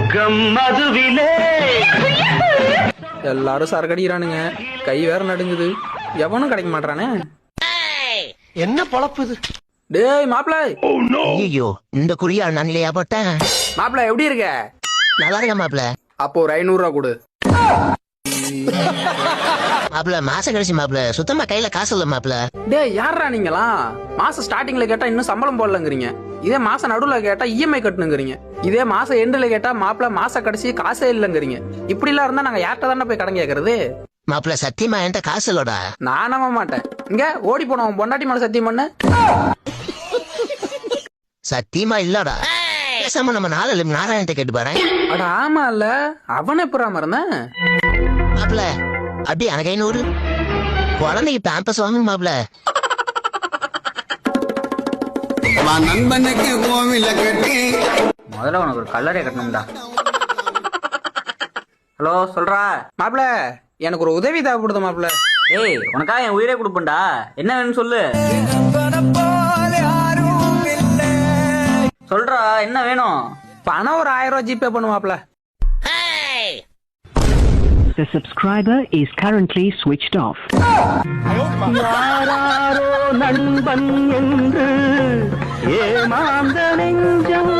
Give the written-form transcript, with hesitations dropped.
சொர்க்கம் மதுவிலே. எல்லாரும் சரக்கு அடிக்கிறானுங்க, கை வேற நடுங்குது, எவனும் கிடைக்க மாட்டானே. என்ன பொழப்பு இது? டேய் மாப்பிள, ஐயோ, இந்த குறியா நன்னிலையா போட்டேன். மாப்பிள எப்படி இருக்க? நல்லா இருக்க மாப்பிள. அப்போ ஒரு 500 ரூபா கொடு. மாப்பிள மாசம் கழிச்சு மாப்பிள, சுத்தமா கையில காசு இல்ல மாப்பிள. டேய் யாரா நீங்களா? மாசம் ஸ்டார்டிங்ல கேட்டா இன்னும் சம்பளம் போடலங்கிறீங்க, இதே மாசம் நடுவுல கேட்டா இஎம்ஐ கட்டணுங்கிறீங்க, இதே மாசம் எண்டுல கேட்டா மாப்பிள மாசம் கடைசி காசே இல்லங்கிறீங்க. இப்படி எல்லாம் இருந்தா நாங்க யார்கிட்ட தானே போய் கடன் கேக்குறது? மாப்பிள சத்தியமா என்கிட்ட காசு இல்லடா. நான் நம்ப மாட்டேன். இங்க ஓடி போனவன் பொண்டாட்டி மேல சத்தியம் பண்ணு. சத்தியமா இல்லடா. பேசாம நம்ம நாராயணத்தை கேட்டு பாரு. அட ஆமா இல்ல, அவனை எப்பறாம இருந்தேன். மாப்பிள அப்படியே எனக்கு 500 குழந்தைக்கு பேம்பஸ் வாங்க மாப்பிள. நண்பனுக்கு கோவில கட்டி முதல்ல உனக்கு ஒரு கல்லறை கட்டணும்டா. ஹலோ சொல்றா மாப்பிள, எனக்கு ஒரு உதவி தேவைப்படுது மாப்பிள. ஏய் உனக்காக என் உயிரே கொடுப்பேன்டா, என்ன வேணும்னு சொல்லு. சொல்றா என்ன வேணும்? பணம் ஒரு 1000 ரூபாய் ஜிபே பண்ணு மாப்பிள. The subscriber is currently switched off. யாராரோ நண்பன் என்று ஏமாந்த நெஞ்சம்